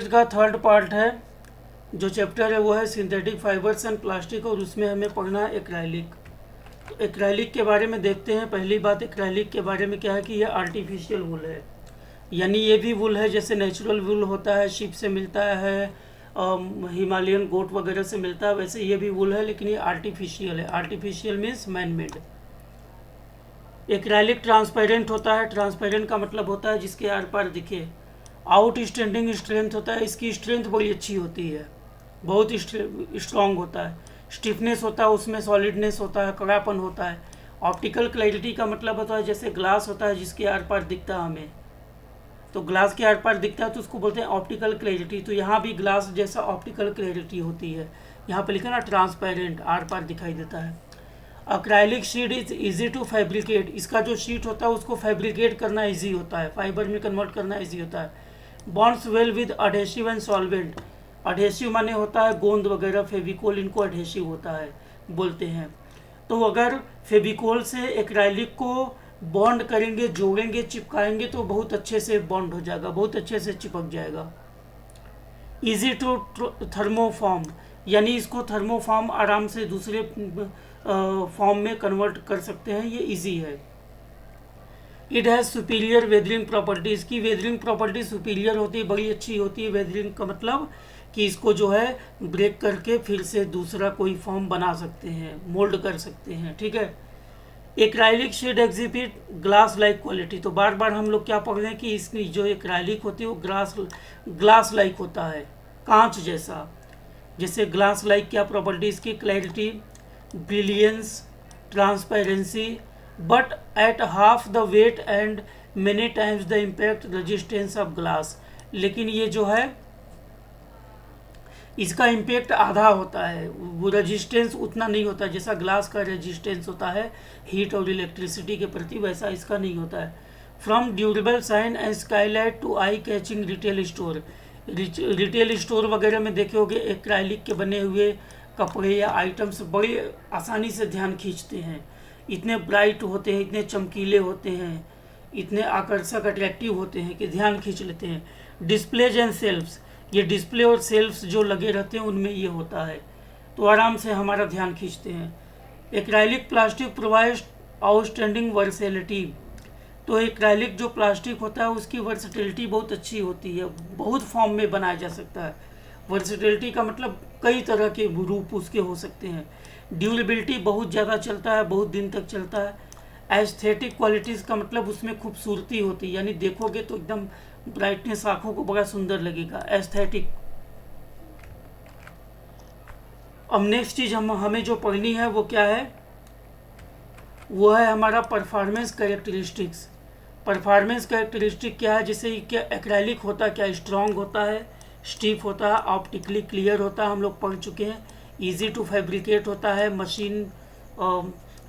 का third part है, जो चैप्टर है वो है सिंथेटिक फाइबर्स एंड प्लास्टिक, और उसमें हमें पढ़ना है एक्राइलिक। तो एक्राइलिक के बारे में देखते हैं। पहली बात एक्राइलिक के बारे में क्या है कि ये आर्टिफिशियल वुल है, यानी ये भी वुल है जैसे नेचुरल वुल होता है, शिप से मिलता है, हिमालयन गोट वगैरह से मिलता है, वैसे ये भी वुल है, लेकिन ये आर्टिफिशियल है। Artificial means man made. Acrylic transparent होता है। ट्रांसपेरेंट का मतलब होता है जिसके आर पार दिखे। आउट स्टैंडिंग स्ट्रेंथ होता है, इसकी स्ट्रेंथ बड़ी अच्छी होती है, बहुत स्ट्रांग होता है। स्टिफनेस होता है, उसमें सॉलिडनेस होता है, कड़ापन होता है। ऑप्टिकल क्लैरिटी का मतलब होता है जैसे ग्लास होता है जिसके आर पार दिखता है हमें, तो ग्लास के आर पार दिखता है तो उसको बोलते हैं ऑप्टिकल क्लैरिटी। तो यहाँ भी ग्लास जैसा ऑप्टिकल क्लैरिटी होती है। यहाँ पे लिखा ना ट्रांसपेरेंट, आर पार दिखाई देता है। Acrylic sheet is easy to fabricate. इसका जो शीट होता है उसको फैब्रिकेट करना इजी होता है, फाइबर में कन्वर्ट करना इजी होता है। Bonds well with adhesive and solvent. Adhesive माने होता है गोंद वगैरह, फेविकोल इनको अडहेसिव होता है बोलते हैं। तो अगर फेविकोल से एक्राइलिक को बॉन्ड करेंगे, जोड़ेंगे, चिपकाएंगे तो बहुत अच्छे से बॉन्ड हो जाएगा, बहुत अच्छे से चिपक जाएगा। इजी टू थर्मोफॉर्म, यानी इसको थर्मोफॉर्म आराम से दूसरे फॉर्म में कन्वर्ट कर सकते हैं, ये इजी है। It has superior weathering property. इसकी वेदरिंग प्रॉपर्टी सुपीरियर होती है, बड़ी अच्छी होती है। वेदरिंग का मतलब कि इसको जो है ब्रेक करके फिर से दूसरा कोई फॉर्म बना सकते हैं, मोल्ड कर सकते हैं, ठीक है। Acrylic sheet exhibit glass like quality. तो बार बार हम लोग क्या पढ़ रहे हैं कि इसकी जो एक्राइलिक होती है वो ग्लास लाइक होता है, कांच जैसा। जैसे ग्लास लाइक क्या प्रॉपर्टी इसकी, clarity, brilliance, transparency, but at half the weight and many times the impact resistance of glass. लेकिन ये जो है इसका इम्पैक्ट आधा होता है, वो रेजिस्टेंस उतना नहीं होता जैसा ग्लास का रेजिस्टेंस होता है हीट और इलेक्ट्रिसिटी के प्रति, वैसा इसका नहीं होता है। From durable sign and skylight to eye catching retail store. Retail store वगैरह में देखे होंगे एक्राइलिक के बने हुए कपड़े या आइटम्स बड़े आसानी से ध्यान खींचते हैं, इतने ब्राइट होते हैं, इतने चमकीले होते हैं, इतने आकर्षक अट्रैक्टिव होते हैं कि ध्यान खींच लेते हैं। डिस्प्लेज एंड सेल्फ्स, ये डिस्प्ले और सेल्फ्स जो लगे रहते हैं उनमें ये होता है, तो आराम से हमारा ध्यान खींचते हैं। Acrylic plastic provides outstanding versatility. तो एक्राइलिक जो प्लास्टिक होता है उसकी वर्सेटिलिटी बहुत अच्छी होती है, बहुत फॉर्म में बनाया जा सकता है। वर्सेटिलिटी का मतलब कई तरह के रूप उसके हो सकते हैं। ड्यूरेबिलिटी बहुत ज़्यादा चलता है, बहुत दिन तक चलता है। एस्थेटिक क्वालिटीज़ का मतलब उसमें खूबसूरती होती है, यानी देखोगे तो एकदम ब्राइटनेस, आंखों को बड़ा सुंदर लगेगा, एस्थेटिक। अब नेक्स्ट चीज़ हमें जो पढ़नी है वो क्या है, वो है हमारा परफॉर्मेंस कैरेक्टरिस्टिक्स। परफॉर्मेंस कैरेक्टरिस्टिक क्या है, जैसे क्या एक्राइलिक होता है, क्या स्ट्रॉन्ग होता है, स्टीफ होता है, ऑप्टिकली क्लियर होता है, हम लोग पढ़ चुके हैं। इजी टू फैब्रिकेट होता है, मशीन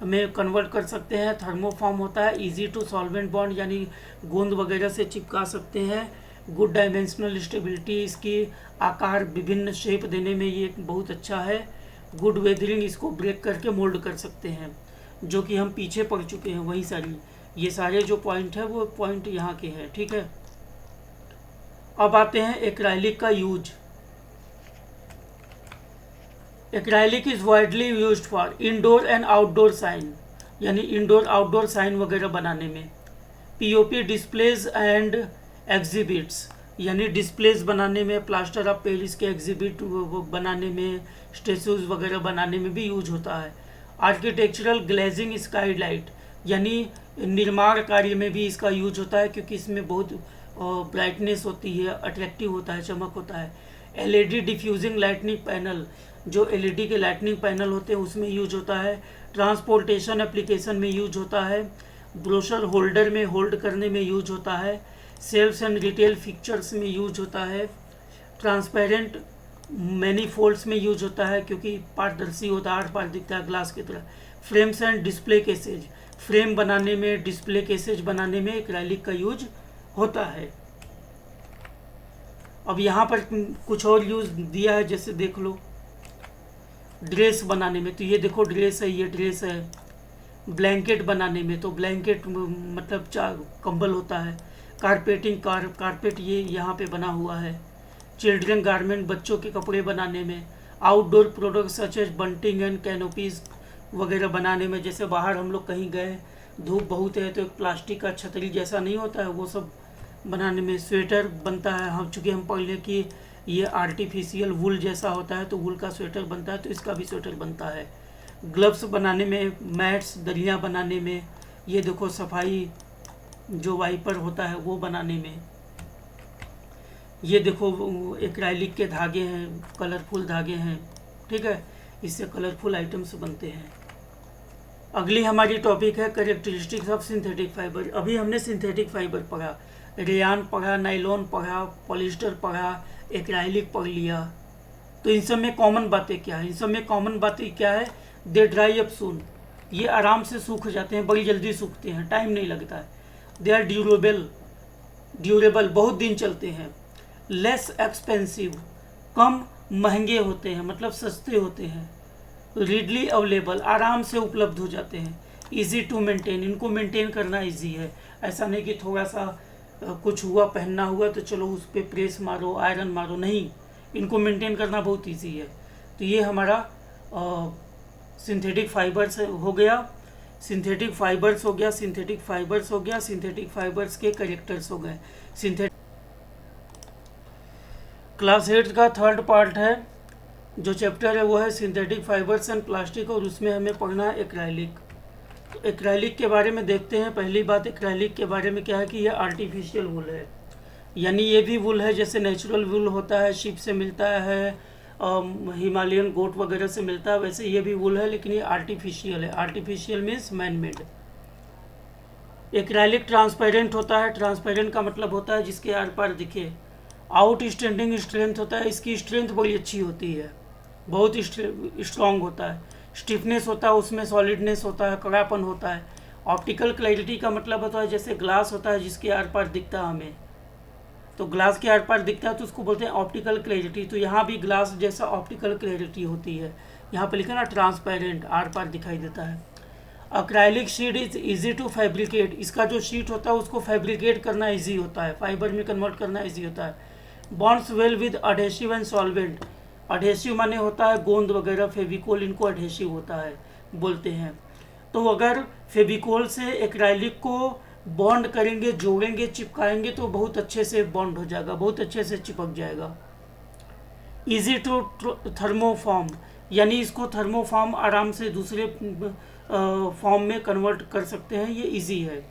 में कन्वर्ट कर सकते हैं। थर्मोफॉर्म होता है, इजी टू सॉल्वेंट बॉन्ड, यानी गोंद वगैरह से चिपका सकते हैं। गुड डायमेंशनल स्टेबिलिटी, इसकी आकार विभिन्न शेप देने में ये बहुत अच्छा है। गुड वेदरिंग, इसको ब्रेक करके मोल्ड कर सकते हैं, जो कि हम पीछे पढ़ चुके हैं वही सारी। ये सारे जो पॉइंट है वो पॉइंट यहाँ के हैं, ठीक है। अब आते हैं एक्राइलिक का use. Acrylic is widely used for indoor and outdoor sign, यानी इंडोर आउटडोर साइन वगैरह बनाने में। पीओपी डिस्प्लेज एंड एग्जिबिट्स, यानी डिस्प्लेज बनाने में, प्लास्टर ऑफ पेरिस के एग्जिबिट बनाने में, स्टेचूज वगैरह बनाने में भी यूज होता है। आर्किटेक्चरल ग्लेजिंग स्काईलाइट, यानी निर्माण कार्य में भी इसका यूज होता है, क्योंकि इसमें बहुत ब्राइटनेस होती है, अट्रैक्टिव होता है, चमक होता है। एलईडी डिफ्यूजिंग लाइटनिंग पैनल, जो एलईडी के लाइटनिंग पैनल होते हैं उसमें यूज होता है। ट्रांसपोर्टेशन एप्लीकेशन में यूज होता है। ब्रोशर होल्डर में होल्ड करने में यूज होता है। सेल्स एंड रिटेल फिक्चर्स में यूज होता है। ट्रांसपेरेंट मैनीफोल्ड्स में यूज होता है, क्योंकि पारदर्शी होता है, आर पार दिखता है ग्लास की तरह। Frames and display cases, frame बनाने में, डिस्प्ले केसेज बनाने में एक्राइलिक का यूज होता है। अब यहाँ पर कुछ और यूज दिया है, जैसे देख लो ड्रेस बनाने में, तो ये देखो ड्रेस है, ये ड्रेस है। ब्लैंकेट बनाने में, तो ब्लैंकेट मतलब कंबल होता है। कारपेटिंग, कारपेट ये यहाँ पे बना हुआ है। चिल्ड्रन गारमेंट, बच्चों के कपड़े बनाने में, outdoor product such as bunting and canopies वगैरह बनाने में, जैसे बाहर हम लोग कहीं गए, धूप बहुत है तो एक प्लास्टिक का छतरी जैसा नहीं होता है, वो सब बनाने में। स्वेटर बनता है, हम चूँकि हम पढ़ लें कि ये आर्टिफिशियल वुल जैसा होता है तो वुल का स्वेटर बनता है, तो इसका भी स्वेटर बनता है। ग्लव्स बनाने में, मैट्स दरियाँ बनाने में, ये देखो सफाई जो वाइपर होता है वो बनाने में, ये देखो एक्राइलिक के धागे हैं, कलरफुल धागे हैं, ठीक है, इससे कलरफुल आइटम्स बनते हैं। अगली हमारी टॉपिक है कैरेक्टरिस्टिक्स ऑफ सिंथेटिक फाइबर। अभी हमने सिंथेटिक फाइबर पढ़ा, रेयान पढ़ा, नाइलॉन पढ़ा, पॉलिस्टर पढ़ा, एक्राइलिक पढ़ लिया। तो इन सब में कॉमन बातें क्या है? इन सब में कॉमन बातें क्या है? दे ड्राई अप सून, ये आराम से सूख जाते हैं, बड़ी जल्दी सूखते हैं, टाइम नहीं लगता है। दे आर ड्यूरेबल, बहुत दिन चलते हैं। लेस एक्सपेंसिव, कम महंगे होते हैं, मतलब सस्ते होते हैं। रीडली अवेलेबल, आराम से उपलब्ध हो जाते हैं। इजी टू मेंटेन, इनको मेंटेन करना इजी है, ऐसा नहीं कि थोड़ा सा कुछ हुआ, पहनना हुआ तो चलो उस पर प्रेस मारो, आयरन मारो, नहीं, इनको मेंटेन करना बहुत इजी है। तो ये हमारा सिंथेटिक फाइबर्स हो गया, सिंथेटिक फाइबर्स हो गया, सिंथेटिक फाइबर्स हो गया, सिंथेटिक फाइबर्स के कैरेक्टर्स हो गए। क्लास 8 का थर्ड पार्ट है, जो चैप्टर है वो है सिंथेटिक फाइबर्स एंड प्लास्टिक, और उसमें हमें पढ़ना है एक्राइलिक। तो एक्राइलिक के बारे में देखते हैं। पहली बात एक्राइलिक के बारे में क्या है कि ये आर्टिफिशियल वुल है, यानी ये भी वुल है जैसे नेचुरल वुल होता है, शिप से मिलता है, हिमालयन गोट वगैरह से मिलता है, वैसे ये भी वुल है, लेकिन ये आर्टिफिशियल है। Artificial means man made. Acrylic transparent होता है, ट्रांसपेरेंट का मतलब होता है जिसके आर पार दिखे। आउट स्टैंडिंग स्ट्रेंथ होता है, इसकी स्ट्रेंथ बड़ी अच्छी होती है, बहुत स्ट्रॉन्ग होता है। स्टिफनेस होता है, उसमें सॉलिडनेस होता है, कड़ापन होता है। ऑप्टिकल क्लैरिटी का मतलब होता है जैसे ग्लास होता है जिसके आर पार दिखता है हमें, तो ग्लास के आर पार दिखता है तो उसको बोलते हैं ऑप्टिकल क्लैरिटी। तो यहाँ भी ग्लास जैसा ऑप्टिकल क्लैरिटी होती है। यहाँ पर लिखा ना ट्रांसपेरेंट, आर पार दिखाई देता है। Acrylic sheet is easy to fabricate, इसका जो शीट होता है उसको फैब्रिकेट करना इजी होता है, फाइबर में कन्वर्ट करना इजी होता है। Bonds well with adhesive and solvent, adhesive माने होता है गोंद वगैरह, फेविकोल इनको अडहेसिव होता है बोलते हैं। तो अगर फेविकोल से एक्राइलिक को बॉन्ड करेंगे, जोड़ेंगे, चिपकाएंगे तो बहुत अच्छे से बॉन्ड हो जाएगा, बहुत अच्छे से चिपक जाएगा। इजी टू थर्मोफॉर्म, यानी इसको थर्मोफॉर्म आराम से दूसरे फॉर्म में कन्वर्ट कर सकते हैं, ये इजी है।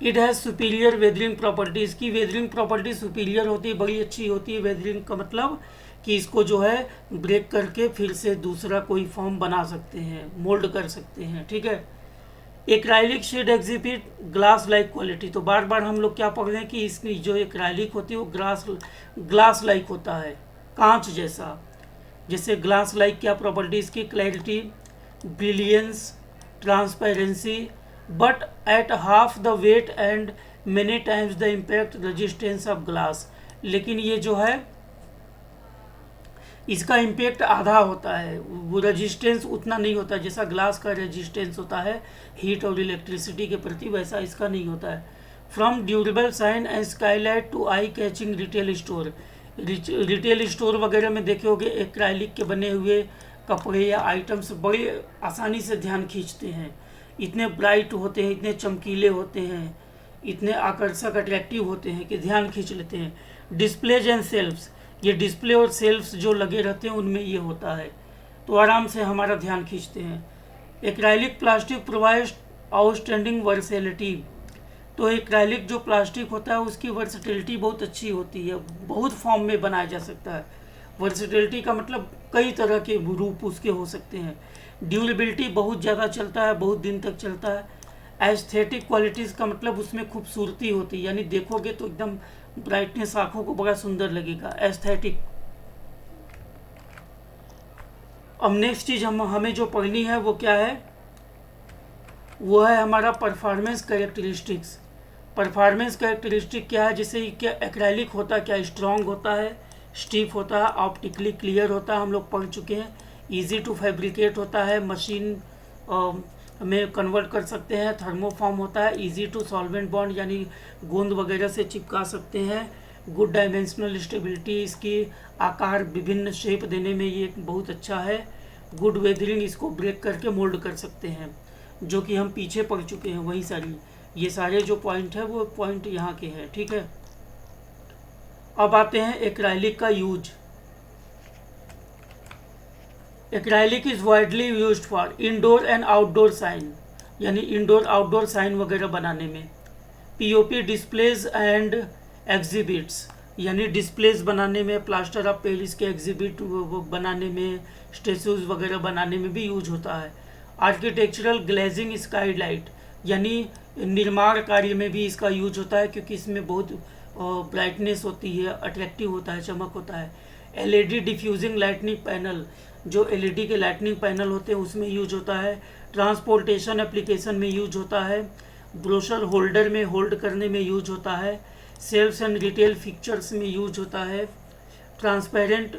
It has superior weathering properties, की वेदरिंग प्रॉपर्टी सुपीरियर होती है, बड़ी अच्छी होती है। वेदरिंग का मतलब कि इसको जो है ब्रेक करके फिर से दूसरा कोई फॉर्म बना सकते हैं, मोल्ड कर सकते हैं, ठीक है। Acrylic sheet exhibit glass like quality, तो बार बार हम लोग क्या पढ़ रहे हैं कि इसकी जो एक्राइलिक होती है वो ग्लास लाइक होता है, कांच जैसा। जैसे ग्लास लाइक क्या प्रॉपर्टी, इसकी clarity, brilliance, transparency, but at half the weight and many times the impact resistance of glass, लेकिन ये जो है इसका इम्पैक्ट आधा होता है, वो रेजिस्टेंस उतना नहीं होता जैसा ग्लास का रेजिस्टेंस होता है हीट और इलेक्ट्रिसिटी के प्रति, वैसा इसका नहीं होता है। From durable sign and skylight to eye catching retail store, retail store वगैरह में देखे होंगे एक्राइलिक के बने हुए कपड़े या आइटम्स बड़े आसानी से ध्यान खींचते हैं, इतने ब्राइट होते हैं, इतने चमकीले होते हैं, इतने आकर्षक अट्रैक्टिव होते हैं कि ध्यान खींच लेते हैं। डिस्प्लेज एंड सेल्फ्स, ये डिस्प्ले और सेल्फ्स जो लगे रहते हैं उनमें ये होता है, तो आराम से हमारा ध्यान खींचते हैं। Acrylic plastic provides outstanding versatility, तो एक्राइलिक जो प्लास्टिक होता है उसकी वर्सेटिलिटी बहुत अच्छी होती है, बहुत फॉर्म में बनाया जा सकता है। वर्सेटिलिटी का मतलब कई तरह के रूप उसके हो सकते हैं। ड्यूरेबिलिटी बहुत ज़्यादा चलता है, बहुत दिन तक चलता है। एस्थेटिक क्वालिटीज़ का मतलब उसमें खूबसूरती होती है, यानी देखोगे तो एकदम ब्राइटनेस, आंखों को बड़ा सुंदर लगेगा, एस्थेटिक। अब नेक्स्ट चीज़ हमें जो पढ़नी है वो क्या है, वो है हमारा परफॉर्मेंस कैरेक्टरिस्टिक्स। परफॉर्मेंस कैरेक्टरिस्टिक क्या है, जैसे क्या एक्राइलिक होता है, क्या स्ट्रॉन्ग होता है, स्टीफ होता है, ऑप्टिकली क्लियर होता है, हम लोग पढ़ चुके हैं। इजी टू फैब्रिकेट होता है, मशीन में कन्वर्ट कर सकते हैं। थर्मोफॉर्म होता है, इजी टू सॉल्वेंट बॉन्ड, यानी गोंद वगैरह से चिपका सकते हैं। गुड डायमेंशनल स्टेबिलिटी, इसकी आकार विभिन्न शेप देने में ये बहुत अच्छा है। गुड वेदरिंग, इसको ब्रेक करके मोल्ड कर सकते हैं, जो कि हम पीछे पढ़ चुके हैं। वही सारी ये सारे जो पॉइंट है वो पॉइंट यहाँ के हैं, ठीक है। अब आते हैं एक्राइलिक का use. Acrylic is widely used for indoor and outdoor sign, यानी इंडोर आउटडोर साइन वगैरह बनाने में। पीओपी डिस्प्लेज एंड एग्जिबिट्स, यानी डिस्प्लेज बनाने में, प्लास्टर ऑफ पेरिस के एग्जिबिट बनाने में, स्टेचूज वगैरह बनाने में भी यूज होता है। आर्किटेक्चरल ग्लेजिंग स्काईलाइट, यानी निर्माण कार्य में भी इसका यूज होता है, क्योंकि इसमें बहुत ब्राइटनेस होती है, अट्रैक्टिव होता है, चमक होता है। एलईडी डिफ्यूजिंग लाइटनिंग पैनल, जो एलईडी के लाइटनिंग पैनल होते हैं उसमें यूज होता है। ट्रांसपोर्टेशन एप्लीकेशन में यूज होता है। ब्रोशर होल्डर में होल्ड करने में यूज होता है। सेल्स एंड रिटेल फिक्चर्स में यूज होता है। ट्रांसपेरेंट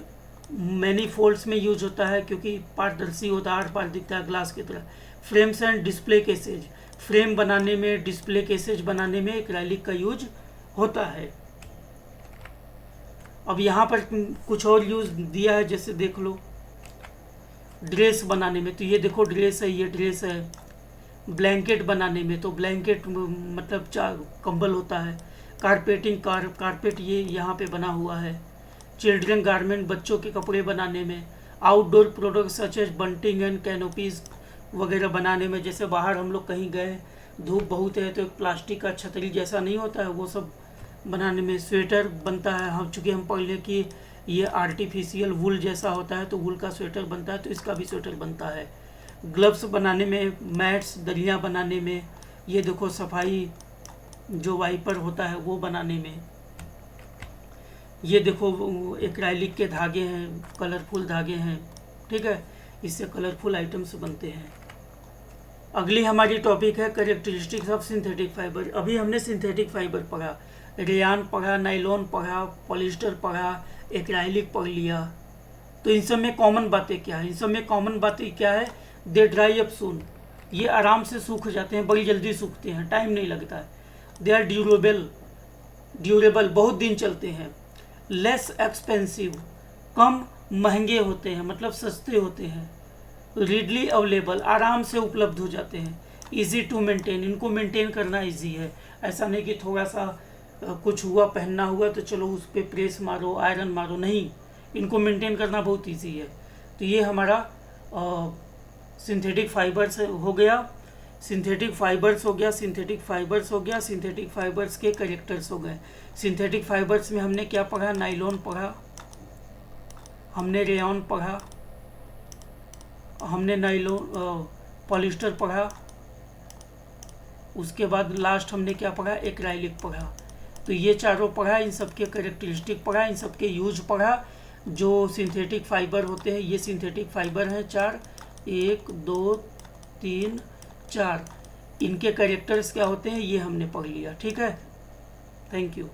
मैनीफोल्ड्स में यूज होता है, क्योंकि पारदर्शी होता है, आर पार दिखता है ग्लास की तरह। Frames and display cases, frame बनाने में, डिस्प्ले केसेज बनाने में एक्राइलिक का यूज होता है। अब यहाँ पर कुछ और यूज दिया है, जैसे देख लो ड्रेस बनाने में, तो ये देखो ड्रेस है, ये ड्रेस है। ब्लैंकेट बनाने में, तो ब्लैंकेट मतलब कंबल होता है। कारपेटिंग, कारपेट ये यहाँ पे बना हुआ है। चिल्ड्रन गारमेंट, बच्चों के कपड़े बनाने में। Outdoor product such as bunting and canopies वगैरह बनाने में, जैसे बाहर हम लोग कहीं गए, धूप बहुत है, तो प्लास्टिक का छतरी जैसा नहीं होता है, वो सब बनाने में। स्वेटर बनता है, हम चूँकि हम पढ़ लें कि ये आर्टिफिशियल वुल जैसा होता है, तो वुल का स्वेटर बनता है, तो इसका भी स्वेटर बनता है। ग्लव्स बनाने में, मैट्स, दरियाँ बनाने में, ये देखो सफाई जो वाइपर होता है वो बनाने में। ये देखो एक्राइलिक के धागे हैं, कलरफुल धागे हैं, ठीक है, इससे कलरफुल आइटम्स बनते हैं। अगली हमारी टॉपिक है कैरेक्टरिस्टिक्स ऑफ सिंथेटिक फाइबर। अभी हमने सिंथेटिक फाइबर पढ़ा, रेयान पढ़ा, नाइलॉन पढ़ा, पॉलिस्टर पढ़ा, एक्राइलिक पढ़ लिया। तो इन सब में कॉमन बातें क्या है? इन सब में कॉमन बातें क्या है? दे ड्राई अप सून, ये आराम से सूख जाते हैं, बड़ी जल्दी सूखते हैं, टाइम नहीं लगता है। दे आर ड्यूरेबल, बहुत दिन चलते हैं। लेस एक्सपेंसिव, कम महंगे होते हैं, मतलब सस्ते होते हैं। रीडली अवेलेबल, आराम से उपलब्ध हो जाते हैं। इजी टू मेंटेन, इनको मेंटेन करना इजी है। ऐसा नहीं कि थोड़ा सा कुछ हुआ, पहनना हुआ तो चलो उस पर प्रेस मारो, आयरन मारो, नहीं, इनको मेंटेन करना बहुत इजी है। तो ये हमारा सिंथेटिक फाइबर्स हो गया, सिंथेटिक फाइबर्स हो गया, सिंथेटिक फाइबर्स हो गया, सिंथेटिक फाइबर्स के कैरेक्टर्स हो गए। सिंथेटिक फाइबर्स में हमने क्या पढ़ा? नाइलॉन पढ़ा, हमने रेयॉन पढ़ा, हमने नाइलॉन पॉलिस्टर पढ़ा, उसके बाद लास्ट हमने क्या पढ़ा? एक्राइलिक पढ़ा। तो ये चारों पढ़ा, इन सब के कैरेक्टरिस्टिक पढ़ा, इन सब के यूज पढ़ा। जो सिंथेटिक फाइबर होते हैं, ये सिंथेटिक फाइबर हैं 4, 1 2 3 4, इनके कैरेक्टर्स क्या होते हैं ये हमने पढ़ लिया, ठीक है। Thank you.